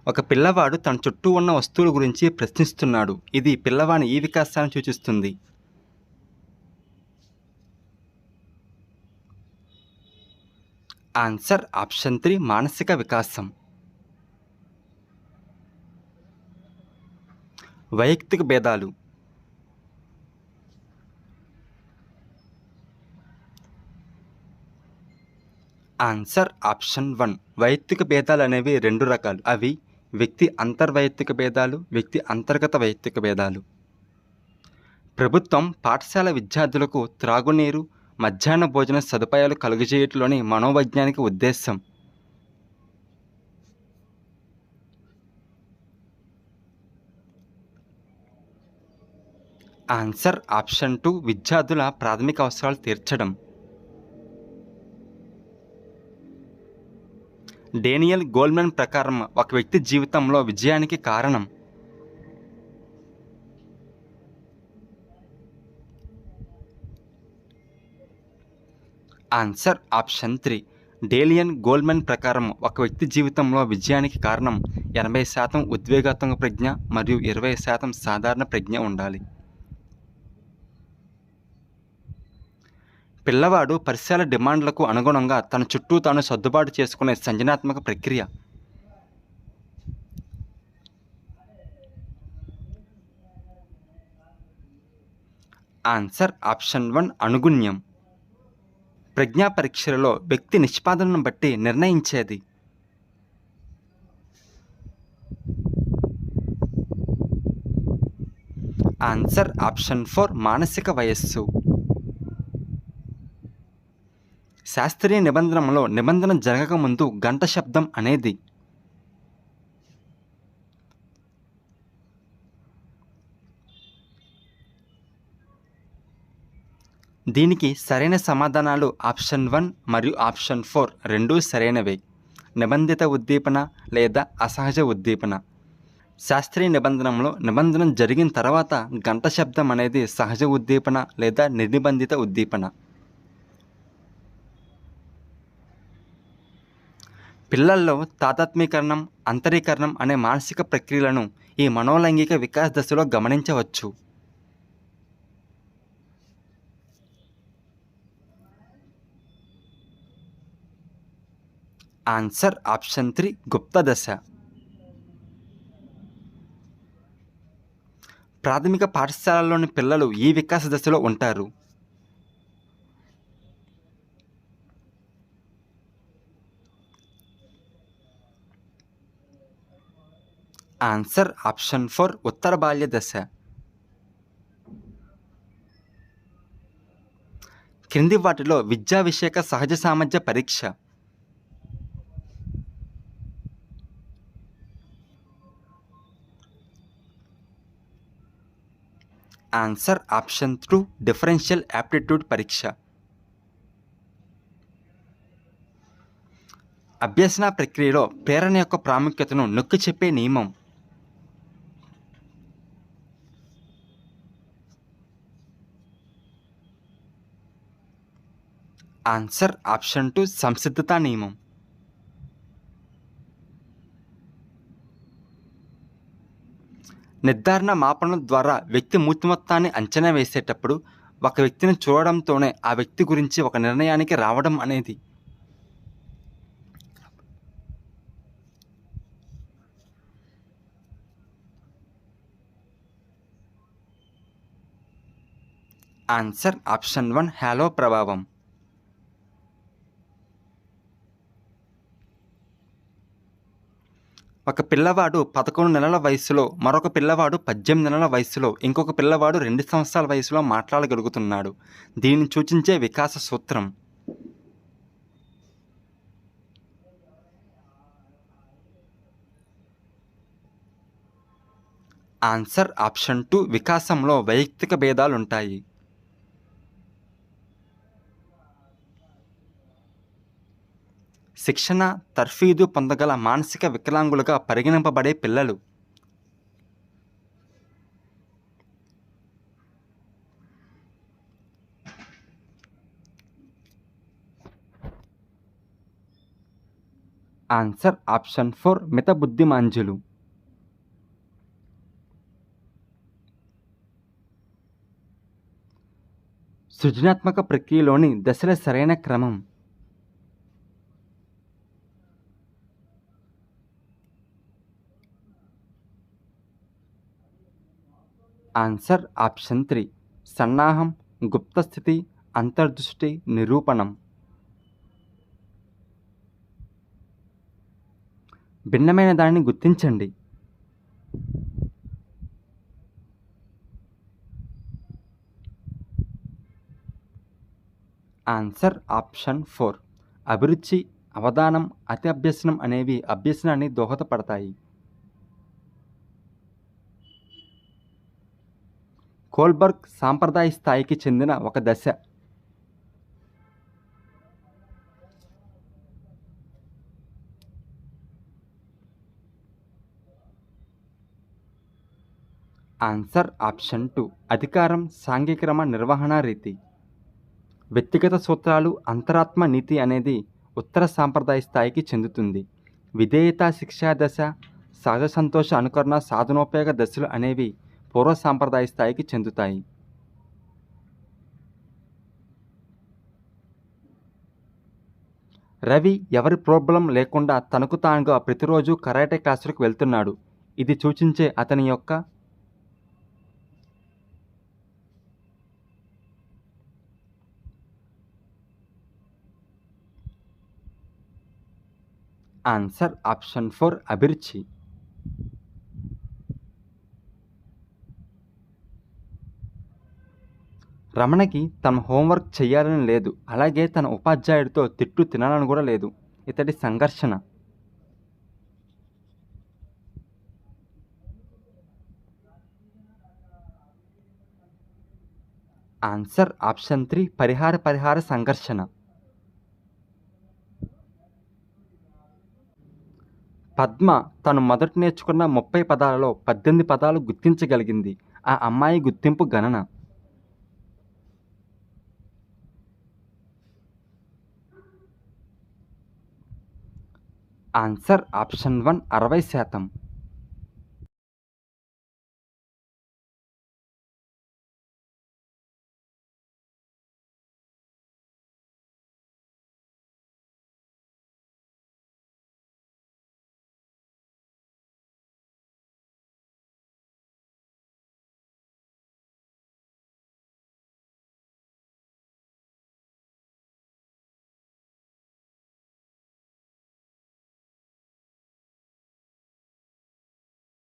ఒక పిల్లవాడు తన చుట్టూ ఉన్న వస్తువుల గురించి ప్రశ్నిస్తున్నాడు. ఇది పిల్లవాని ఈ వికాసాన్ని సూచిస్తుంది. ఆన్సర్ ఆప్షన్ 3 మానసిక వికాసం. వైయక్తిక భేదాలు. ఆన్సర్ ఆప్షన్ 1 వైయక్తిక భేదాలు అనేవి 2 రకాలు. అవి వ్యక్తి అంతర్వైయక్తిక భేదాలు, వ్యక్తి అంతర్గత వైయక్తిక భేదాలు. ప్రభుత్వం పాఠశాల విద్యార్థులకు త్రాగునీరు, మధ్యాహ్న భోజన సదుపాయాలు కలుగజేయటంలోని మనోవైజ్ఞానిక ఉద్దేశం. ఆన్సర్ ఆప్షన్ 2 విద్యార్థుల ప్రాథమిక అవసరాలు తీర్చడం. డేనియల్ గోల్మెన్ ప్రకారం ఒక వ్యక్తి జీవితంలో విజయానికి కారణం. ఆన్సర్ ఆప్షన్ 3 డేనియల్ గోల్మెన్ ప్రకారం ఒక వ్యక్తి జీవితంలో విజయానికి కారణం 80% ఉద్వేగాత్మక ప్రజ్ఞ మరియు 20% సాధారణ ప్రజ్ఞ ఉండాలి. పిల్లవాడు పరిసరాల డిమాండ్లకు అనుగుణంగా తన చుట్టూ తాను సర్దుబాటు చేసుకునే సృజనాత్మక ప్రక్రియ. Answer option 1 అనుగుణ్యం. ప్రజ్ఞా పరీక్షలలో వ్యక్తి నిష్పాదనను బట్టి నిర్ణయించేది. ఆన్సర్ ఆప్షన్ 4 మానసిక వయస్సు. శాస్త్రీయ నిబంధనలో నిబంధన జరగకముందు గంట శబ్దం అనేది. దీనికి సరైన సమాధానాలు ఆప్షన్ 1 మరియు ఆప్షన్ 4 రెండూ సరైనవే. నిబంధిత ఉద్దీపన లేదా అసహజ ఉద్దీపన. శాస్త్రీయ నిబంధనలో నిబంధన జరిగిన తర్వాత గంట శబ్దం అనేది సహజ ఉద్దీపన లేదా నిర్నిబంధిత ఉద్దీపన. పిల్లల్లో తాదాత్మీకరణం, అంతరీకరణం అనే మానసిక ప్రక్రియలను ఈ మనోలైంగిక వికాస దశలో గమనించవచ్చు. ఆన్సర్ ఆప్షన్ 3 గుప్త దశ. ప్రాథమిక పాఠశాలలోని పిల్లలు ఈ వికాస దశలో ఉంటారు. ఆన్సర్ ఆప్షన్ 4 ఉత్తర బాల్య దశ. క్రింది వాటిలో విద్యా విషయక సహజ సామర్థ్య పరీక్ష. ఆన్సర్ ఆప్షన్ 2 డిఫరెన్షియల్ యాప్టిట్యూడ్ పరీక్ష. అభ్యసన ప్రక్రియలో ప్రేరణ యొక్క ప్రాముఖ్యతను నొక్కి చెప్పే నియమం. ఆన్సర్ ఆప్షన్ 2 సంసిద్ధతా నియమం. నిర్ధారణ మాపనం ద్వారా వ్యక్తి మూర్తిమత్వాన్ని అంచనా వేసేటప్పుడు ఒక వ్యక్తిని చూడడంతోనే ఆ వ్యక్తి గురించి ఒక నిర్ణయానికి రావడం అనేది. ఆన్సర్ ఆప్షన్ 1 హాలో ప్రభావం. ఒక పిల్లవాడు 11 నెలల వయసులో, మరొక పిల్లవాడు 18 నెలల వయసులో, ఇంకొక పిల్లవాడు 2 సంవత్సరాల వయసులో మాట్లాడగలుగుతున్నాడు. దీనిని సూచించే వికాస సూత్రం. ఆన్సర్ ఆప్షన్ 2 వికాసంలో వైయక్తిక భేదాలుంటాయి. శిక్షణ, తర్ఫీదు పొందగల మానసిక వికలాంగులుగా పరిగణింపబడే పిల్లలు. Answer option 4 మితబుద్ధిమాంద్యులు. సృజనాత్మక ప్రక్రియలోని దశల సరైన క్రమం. ఆన్సర్ ఆప్షన్ 3 సన్నాహం, గుప్తస్థితి, అంతర్దృష్టి, నిరూపణం. భిన్నమైన దానిని గుర్తించండి. ఆన్సర్ ఆప్షన్ 4 అభిరుచి, అవధానం, అతి అభ్యసనం అనేవి అభ్యసనాన్ని దోహదపడతాయి. కోల్బర్గ్ సాంప్రదాయ స్థాయికి చెందిన ఒక దశ. ఆన్సర్ ఆప్షన్ 2 అధికారం, సాంఘిక్రమ నిర్వహణ రీతి. వ్యక్తిగత సూత్రాలు, అంతరాత్మ నీతి అనేది ఉత్తర సాంప్రదాయ స్థాయికి చెందుతుంది. విధేయత, శిక్షా దశ, సహజ సంతోష అనుకరణ, సాధనోపయోగ దశలు అనేవి పూర్వ సాంప్రదాయ స్థాయికి చెందుతాయి. రవి ఎవరి ప్రాబ్లం లేకుండా తనకు తానుగా ప్రతిరోజు కరాటే క్లాసులకు వెళ్తున్నాడు. ఇది సూచించే అతని యొక్క ఆన్సర్ ఆప్షన్ 4 అభిరుచి. రమణకి తన హోంవర్క్ చెయ్యాలని లేదు, అలాగే తన ఉపాధ్యాయుడితో తిట్టు తినాలని కూడా లేదు. ఇతడి సంఘర్షణ. ఆన్సర్ ఆప్షన్ 3 పరిహార సంఘర్షణ. పద్మ తను మొదట నేర్చుకున్న 30 పదాలలో 18 పదాలు గుర్తించగలిగింది. ఆ అమ్మాయి గుర్తింపు గణన. Answer option 1 60%.